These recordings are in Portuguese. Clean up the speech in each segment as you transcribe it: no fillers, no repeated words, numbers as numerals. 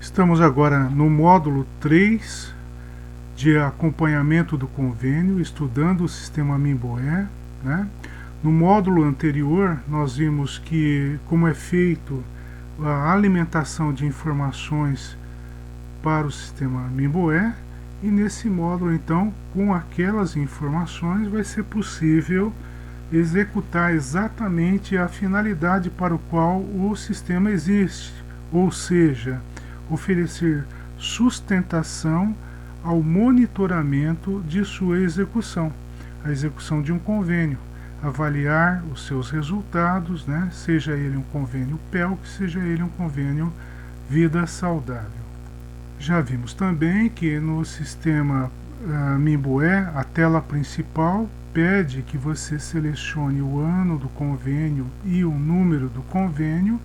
Estamos agora no módulo 3 de acompanhamento do convênio, estudando o sistema MIMBOE, né? No módulo anterior, nós vimos que como é feito a alimentação de informações para o sistema MIMBOE, e nesse módulo, então, com aquelas informações, vai ser possível executar exatamente a finalidade para o qual o sistema existe, ou seja, oferecer sustentação ao monitoramento de sua execução, a execução de um convênio, avaliar os seus resultados, né? Seja ele um convênio PELC, seja ele um convênio Vida Saudável. Já vimos também que no sistema MIMBOE, a tela principal pede que você selecione o ano do convênio e o número do convênio,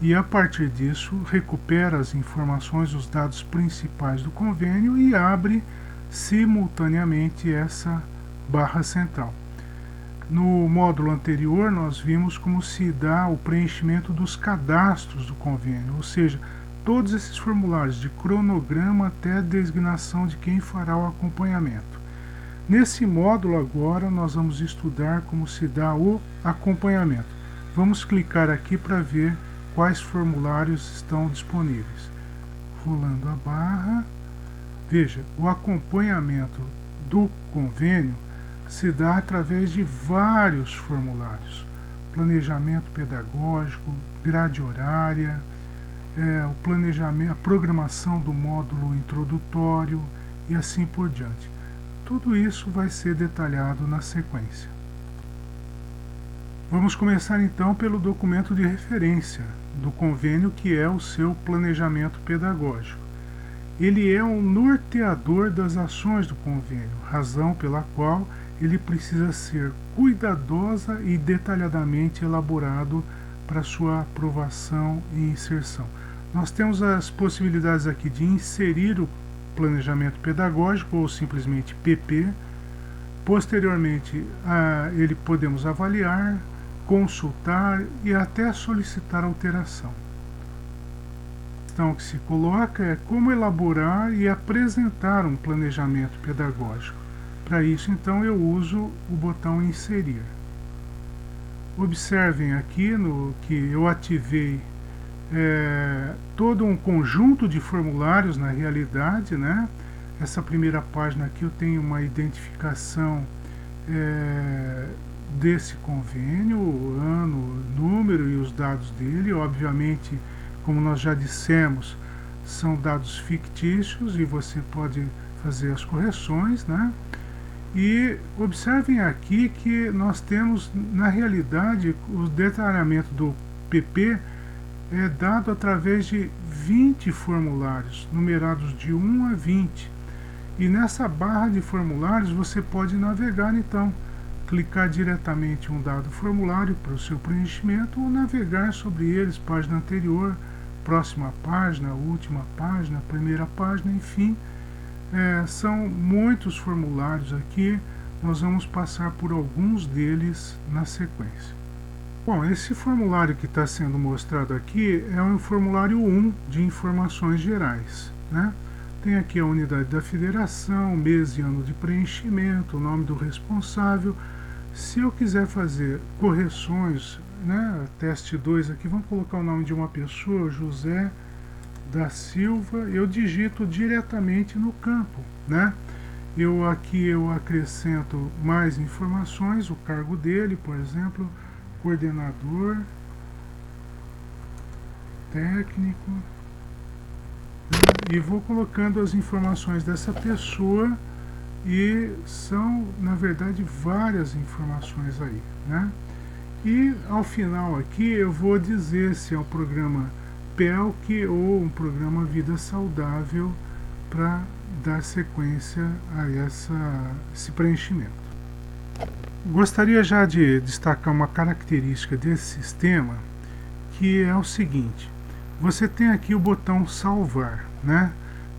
e a partir disso recupera as informações, os dados principais do convênio e abre simultaneamente essa barra central. No módulo anterior nós vimos como se dá o preenchimento dos cadastros do convênio, ou seja, todos esses formulários de cronograma até a designação de quem fará o acompanhamento. Nesse módulo agora nós vamos estudar como se dá o acompanhamento. Vamos clicar aqui para ver quais formulários estão disponíveis. Rolando a barra, veja, o acompanhamento do convênio se dá através de vários formulários. Planejamento pedagógico, grade horária, o planejamento, a programação do módulo introdutório e assim por diante. Tudo isso vai ser detalhado na sequência. Vamos começar então pelo documento de referência do convênio, que é o seu planejamento pedagógico. Ele é um norteador das ações do convênio, razão pela qual ele precisa ser cuidadosa e detalhadamente elaborado para sua aprovação e inserção. Nós temos as possibilidades aqui de inserir o planejamento pedagógico ou simplesmente PP. Posteriormente, ele podemos avaliar, consultar e até solicitar alteração. A questão que se coloca é como elaborar e apresentar um planejamento pedagógico. Para isso, então, eu uso o botão inserir. Observem aqui que eu ativei todo um conjunto de formulários na realidade, né? Essa primeira página aqui eu tenho uma identificação desse convênio, o ano, número e os dados dele. Obviamente, como nós já dissemos, são dados fictícios e você pode fazer as correções, né? E observem aqui que nós temos, na realidade, o detalhamento do PP é dado através de 20 formulários, numerados de 1 a 20. E nessa barra de formulários você pode navegar, então, clicar diretamente em um dado formulário para o seu preenchimento ou navegar sobre eles, página anterior, próxima página, última página, primeira página, enfim. São muitos formulários aqui, nós vamos passar por alguns deles na sequência. Bom, esse formulário que está sendo mostrado aqui é um formulário 1 de informações gerais, né? Tem aqui a unidade da federação, mês e ano de preenchimento, o nome do responsável. Se eu quiser fazer correções, né, teste 2 aqui, vamos colocar o nome de uma pessoa, José da Silva, eu digito diretamente no campo, né? Aqui eu acrescento mais informações, o cargo dele, por exemplo, coordenador técnico, e vou colocando as informações dessa pessoa, e são, na verdade, várias informações aí, né? E ao final aqui eu vou dizer se é um programa PELC ou um programa Vida Saudável para dar sequência a esse preenchimento. Gostaria já de destacar uma característica desse sistema, que é o seguinte: você tem aqui o botão salvar, né?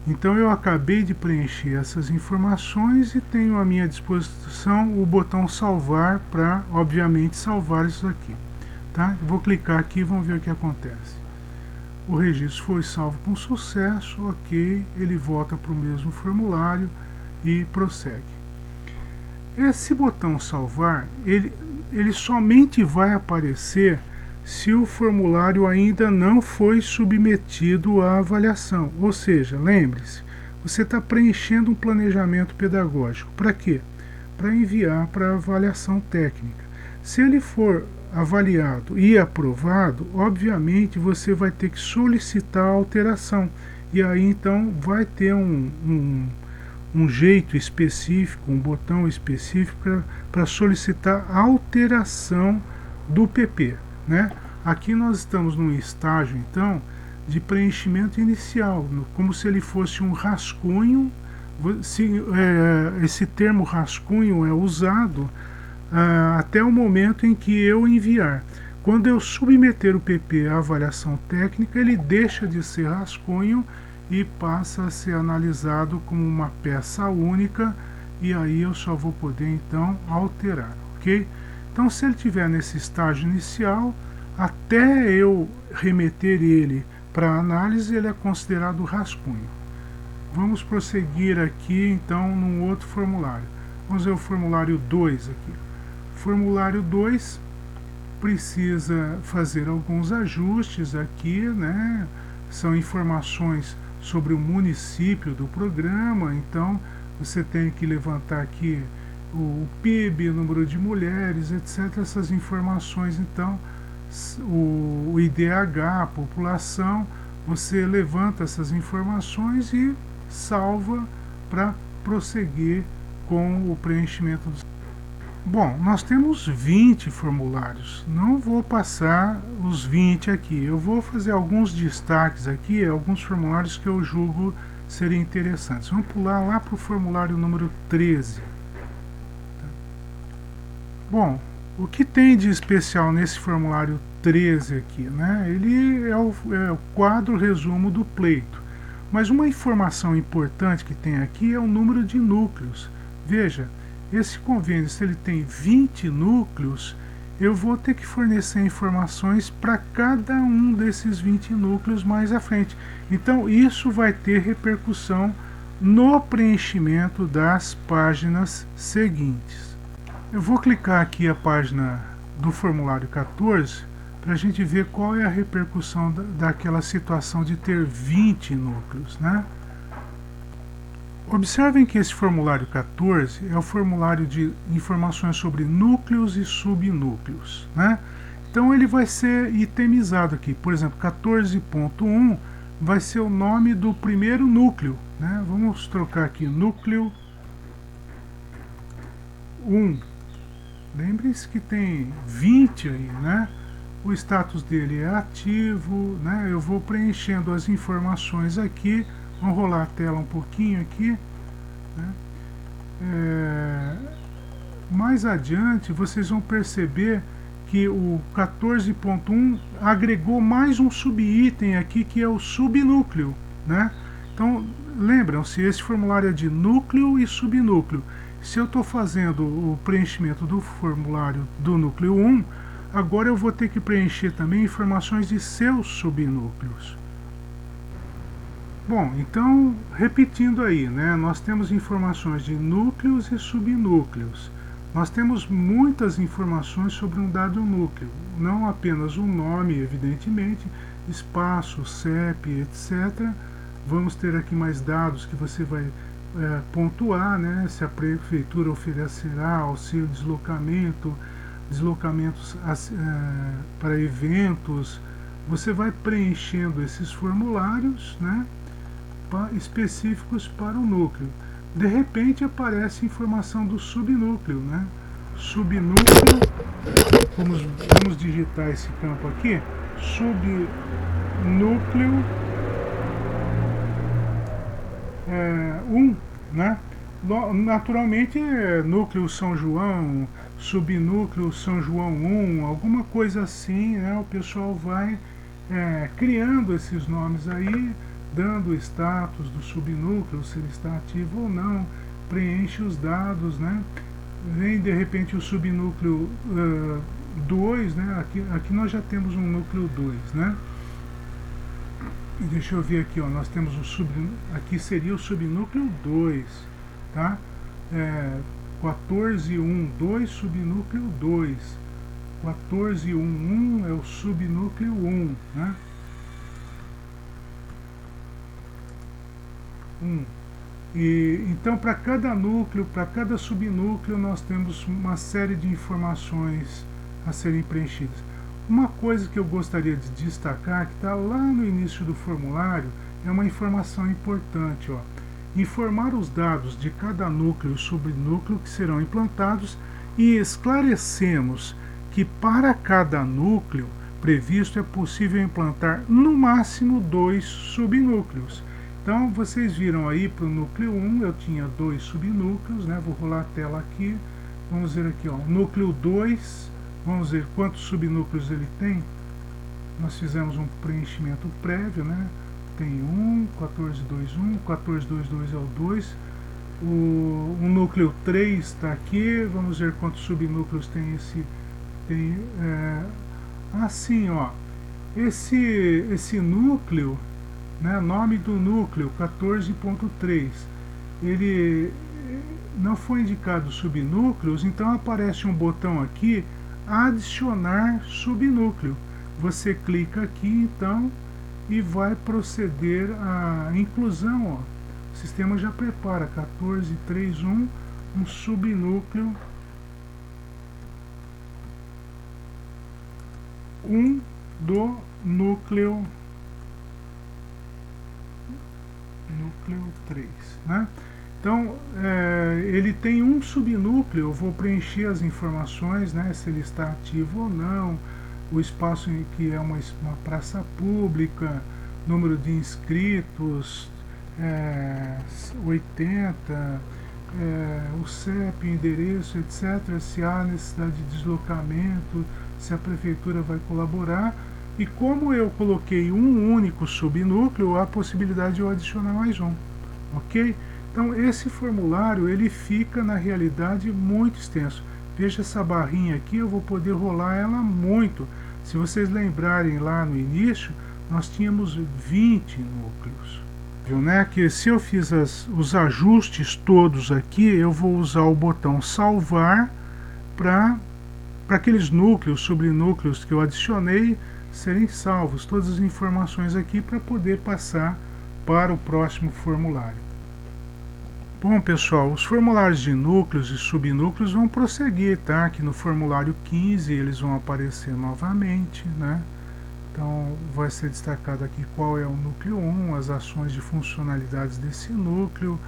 Então eu acabei de preencher essas informações e tenho à minha disposição o botão salvar para, obviamente, salvar isso aqui, tá? Vou clicar aqui e vamos ver o que acontece. o registro foi salvo com sucesso, ok, ele volta para o mesmo formulário e prossegue. Esse botão salvar, ele somente vai aparecer se o formulário ainda não foi submetido à avaliação. Ou seja, lembre-se, você está preenchendo um planejamento pedagógico. Para quê? Para enviar para avaliação técnica. Se ele for avaliado e aprovado, obviamente você vai ter que solicitar a alteração. E aí então vai ter um jeito específico, um botão específico para solicitar a alteração do PP, né? Aqui nós estamos num estágio então de preenchimento inicial, como se ele fosse um rascunho. Esse termo rascunho é usado até o momento em que eu enviar. Quando eu submeter o PP à avaliação técnica, ele deixa de ser rascunho e passa a ser analisado como uma peça única, e aí eu só vou poder então alterar, ok? Então, se ele estiver nesse estágio inicial, até eu remeter ele para análise, ele é considerado rascunho. Vamos prosseguir aqui então num outro formulário. Vamos ver o formulário 2 aqui. O formulário 2 precisa fazer alguns ajustes aqui, né? São informações sobre o município do programa, então você tem que levantar aqui o PIB, número de mulheres, etc. Essas informações, então, o IDH, a população, você levanta essas informações e salva para prosseguir com o preenchimento dos... Bom, nós temos 20 formulários, não vou passar os 20 aqui, eu vou fazer alguns destaques aqui, alguns formulários que eu julgo serem interessantes. Vamos pular lá para o formulário número 13. Bom, o que tem de especial nesse formulário 13 aqui, né? Ele é o quadro resumo do pleito, mas uma informação importante que tem aqui é o número de núcleos. Veja, esse convênio, se ele tem 20 núcleos, eu vou ter que fornecer informações para cada um desses 20 núcleos mais à frente. Então, isso vai ter repercussão no preenchimento das páginas seguintes. Eu vou clicar aqui a página do formulário 14 para a gente ver qual é a repercussão daquela situação de ter 20 núcleos, né? Observem que esse formulário 14 é o formulário de informações sobre núcleos e subnúcleos, né? Então ele vai ser itemizado aqui. Por exemplo, 14.1 vai ser o nome do primeiro núcleo, né? Vamos trocar aqui núcleo 1. Lembrem-se que tem 20 aí, né? O status dele é ativo, né? Eu vou preenchendo as informações aqui. Vamos rolar a tela um pouquinho aqui, né? Mais adiante vocês vão perceber que o 14.1 agregou mais um subitem aqui, que é o subnúcleo, né? Então lembram-se, esse formulário é de núcleo e subnúcleo. Se eu estou fazendo o preenchimento do formulário do núcleo 1, agora eu vou ter que preencher também informações de seus subnúcleos. Bom, então, repetindo aí, né, nós temos informações de núcleos e subnúcleos. Nós temos muitas informações sobre um dado núcleo, não apenas o nome, evidentemente, espaço, CEP, etc. Vamos ter aqui mais dados que você vai pontuar, né, se a prefeitura oferecerá auxílio deslocamento, deslocamentos para eventos. Você vai preenchendo esses formulários, né, específicos para o núcleo. De repente aparece informação do subnúcleo, né? Subnúcleo, vamos digitar esse campo aqui, subnúcleo 1, né? Naturalmente núcleo São João, subnúcleo São João 1, alguma coisa assim, né? O pessoal vai criando esses nomes aí, dando o status do subnúcleo, se ele está ativo ou não, preenche os dados, né? Vem de repente o subnúcleo 2, né? Aqui nós já temos um núcleo 2, né? Deixa eu ver aqui, ó, nós temos aqui seria o subnúcleo 2, tá? 14.1.2, subnúcleo 2. 14.1.1 é o subnúcleo 1, né? 1. E então, para cada núcleo, para cada subnúcleo, nós temos uma série de informações a serem preenchidas. Uma coisa que eu gostaria de destacar, que está lá no início do formulário, é uma informação importante. Ó. Informar os dados de cada núcleo e subnúcleo que serão implantados e esclarecemos que para cada núcleo previsto é possível implantar no máximo 2 subnúcleos. Então, vocês viram aí para o núcleo 1, eu tinha 2 subnúcleos, né? Vou rolar a tela aqui. Vamos ver aqui, ó, núcleo 2, vamos ver quantos subnúcleos ele tem. Nós fizemos um preenchimento prévio, né? Tem 1, 14.2.1, 14.2.2 é o 2. O núcleo 3 está aqui, vamos ver quantos subnúcleos tem esse... assim, ó, esse núcleo... Né, nome do núcleo 14.3, ele não foi indicado subnúcleos, então aparece um botão aqui, adicionar subnúcleo. Você clica aqui então e vai proceder à inclusão. Ó. O sistema já prepara 14.3.1, um subnúcleo 1 do núcleo 3, né? Então, ele tem um subnúcleo, eu vou preencher as informações, né, se ele está ativo ou não, o espaço em que é uma praça pública, número de inscritos, 80, o CEP, endereço, etc., se há necessidade de deslocamento, se a prefeitura vai colaborar. E como eu coloquei um único subnúcleo, há a possibilidade de eu adicionar mais um, ok? Então esse formulário ele fica na realidade muito extenso. Veja essa barrinha aqui, eu vou poder rolar ela muito. Se vocês lembrarem lá no início, nós tínhamos 20 núcleos. Viu, né? Que se eu fiz os ajustes todos aqui, eu vou usar o botão salvar para aqueles núcleos, subnúcleos que eu adicionei, serem salvos todas as informações aqui para poder passar para o próximo formulário. Bom, pessoal, os formulários de núcleos e subnúcleos vão prosseguir, tá? Aqui no formulário 15 eles vão aparecer novamente, né? Então vai ser destacado aqui qual é o núcleo 1, as ações de funcionalidades desse núcleo.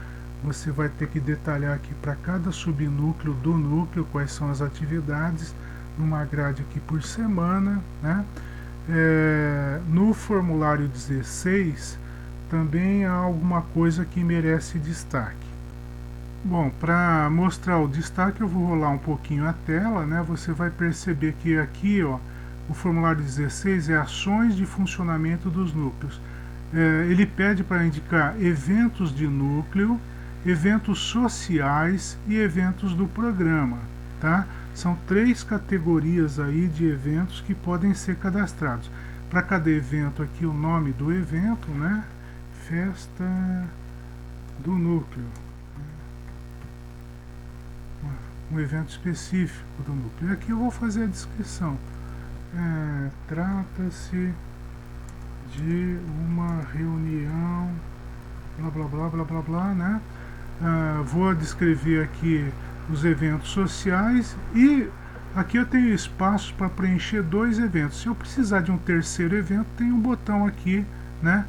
Você vai ter que detalhar aqui para cada subnúcleo do núcleo quais são as atividades, numa grade aqui por semana, né? No formulário 16 também há alguma coisa que merece destaque. Bom, para mostrar o destaque eu vou rolar um pouquinho a tela, né? Você vai perceber que aqui, ó, o formulário 16 é ações de funcionamento dos núcleos. Ele pede para indicar eventos de núcleo, eventos sociais e eventos do programa, tá? São 3 categorias aí de eventos que podem ser cadastrados. Para cada evento aqui o nome do evento, né? Festa do núcleo. Um evento específico do núcleo. E aqui eu vou fazer a descrição. Trata-se de uma reunião, blá blá blá blá blá blá, né? Vou descrever aqui os eventos sociais e aqui eu tenho espaço para preencher 2 eventos. Se eu precisar de um terceiro evento, tem um botão aqui, né?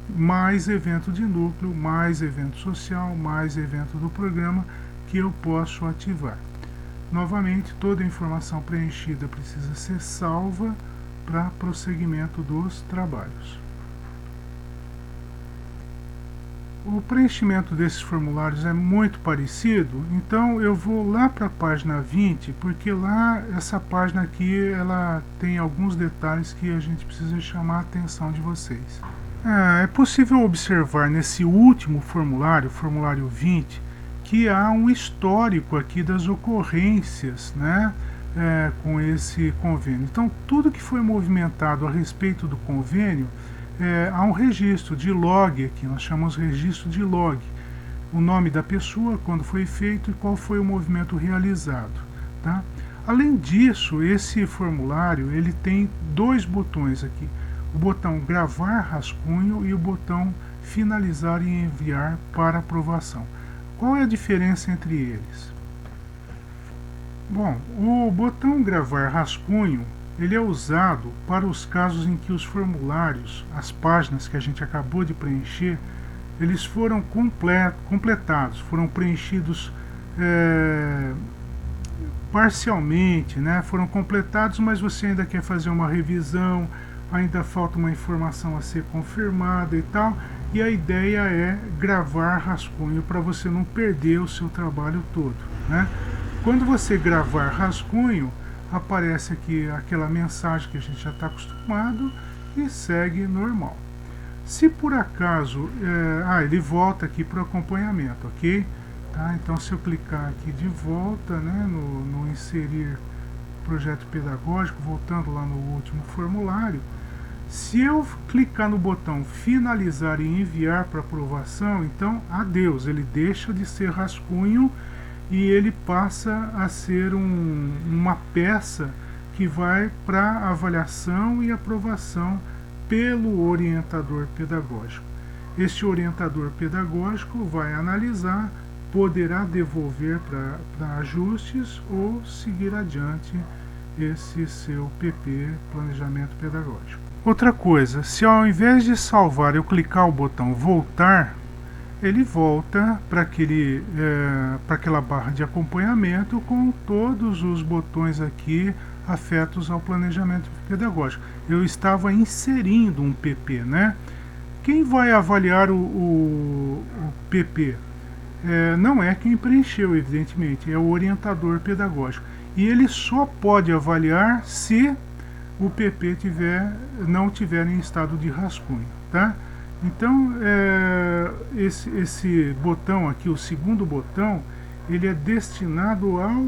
Mais evento de núcleo, mais evento social, mais evento do programa que eu posso ativar. Novamente, toda a informação preenchida precisa ser salva para prosseguimento dos trabalhos. O preenchimento desses formulários é muito parecido, então eu vou lá para a página 20, porque lá, essa página aqui, ela tem alguns detalhes que a gente precisa chamar a atenção de vocês. É possível observar nesse último formulário, formulário 20, que há um histórico aqui das ocorrências, né, com esse convênio. Então, tudo que foi movimentado a respeito do convênio há um registro de log aqui, nós chamamos registro de log. O nome da pessoa, quando foi feito e qual foi o movimento realizado. Tá? Além disso, esse formulário ele tem dois botões aqui. O botão gravar rascunho e o botão finalizar e enviar para aprovação. Qual é a diferença entre eles? Bom, o botão gravar rascunho ele é usado para os casos em que os formulários, as páginas que a gente acabou de preencher, eles foram completados, foram preenchidos parcialmente, né? Foram completados, mas você ainda quer fazer uma revisão, ainda falta uma informação a ser confirmada e tal, e a ideia é gravar rascunho para você não perder o seu trabalho todo, né? Quando você gravar rascunho, aparece aqui aquela mensagem que a gente já está acostumado e segue normal. Se por acaso, ele volta aqui para o acompanhamento, ok? Tá? Então se eu clicar aqui de volta, né, no inserir projeto pedagógico, voltando lá no último formulário, se eu clicar no botão finalizar e enviar para aprovação, então adeus, ele deixa de ser rascunho e ele passa a ser uma peça que vai para avaliação e aprovação pelo orientador pedagógico. Este orientador pedagógico vai analisar, poderá devolver para ajustes ou seguir adiante esse seu PP, Planejamento Pedagógico. Outra coisa, se ao invés de salvar eu clicar o botão voltar, ele volta para aquela barra de acompanhamento com todos os botões aqui afetos ao planejamento pedagógico. Eu estava inserindo um PP, né? Quem vai avaliar o PP? Não é quem preencheu, evidentemente, é o orientador pedagógico. E ele só pode avaliar se o PP não tiver em estado de rascunho, tá? Então, esse botão aqui, o segundo botão, ele é destinado ao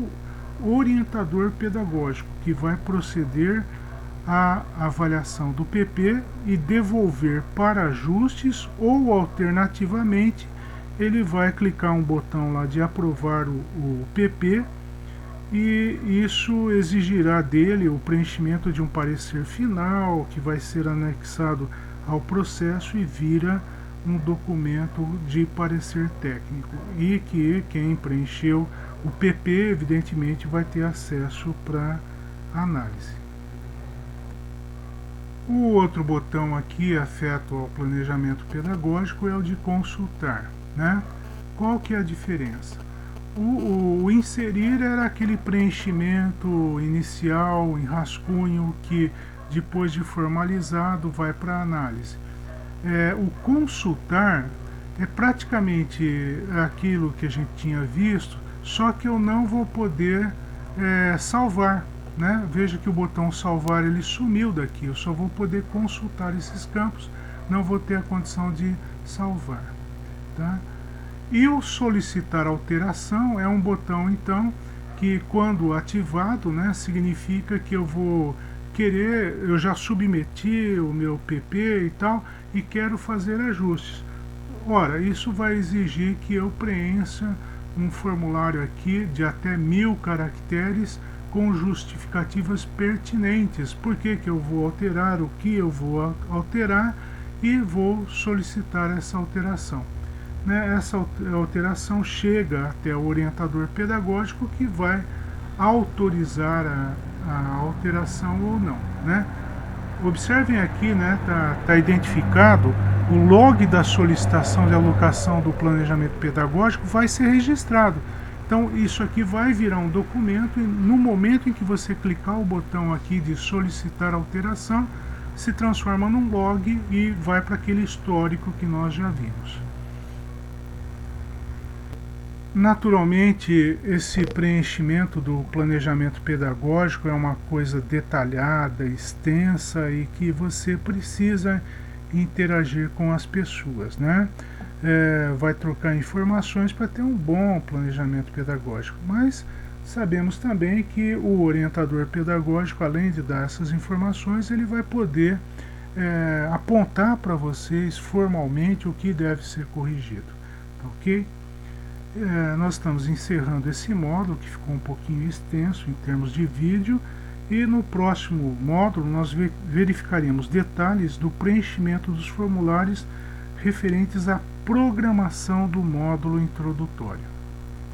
orientador pedagógico, que vai proceder à avaliação do PP e devolver para ajustes, ou alternativamente, ele vai clicar um botão lá de aprovar o PP, e isso exigirá dele o preenchimento de um parecer final, que vai ser anexado ao processo e vira um documento de parecer técnico, e que quem preencheu o PP evidentemente vai ter acesso para análise. O outro botão aqui afeto ao planejamento pedagógico é o de consultar, né? Qual que é a diferença? O inserir era aquele preenchimento inicial em rascunho que depois de formalizado vai para análise. O consultar é praticamente aquilo que a gente tinha visto, só que eu não vou poder salvar, né? Veja que o botão salvar ele sumiu daqui, eu só vou poder consultar esses campos, não vou ter a condição de salvar, tá? E o solicitar alteração é um botão então que, quando ativado, né, significa que eu já submeti o meu PP e tal, e quero fazer ajustes. Ora, isso vai exigir que eu preencha um formulário aqui de até 1000 caracteres com justificativas pertinentes. Por que eu vou alterar, o que eu vou alterar, e vou solicitar essa alteração. Essa alteração chega até o orientador pedagógico, que vai autorizar a alteração ou não, né? Observem aqui, né, tá identificado o log da solicitação de alocação do planejamento pedagógico, vai ser registrado. Então isso aqui vai virar um documento, e no momento em que você clicar o botão aqui de solicitar alteração, se transforma num log e vai para aquele histórico que nós já vimos. Naturalmente, esse preenchimento do planejamento pedagógico é uma coisa detalhada, extensa, e que você precisa interagir com as pessoas, né? Vai trocar informações para ter um bom planejamento pedagógico, mas sabemos também que o orientador pedagógico, além de dar essas informações, ele vai poder apontar para vocês formalmente o que deve ser corrigido, tá ok? Nós estamos encerrando esse módulo, que ficou um pouquinho extenso em termos de vídeo, e no próximo módulo nós verificaremos detalhes do preenchimento dos formulários referentes à programação do módulo introdutório.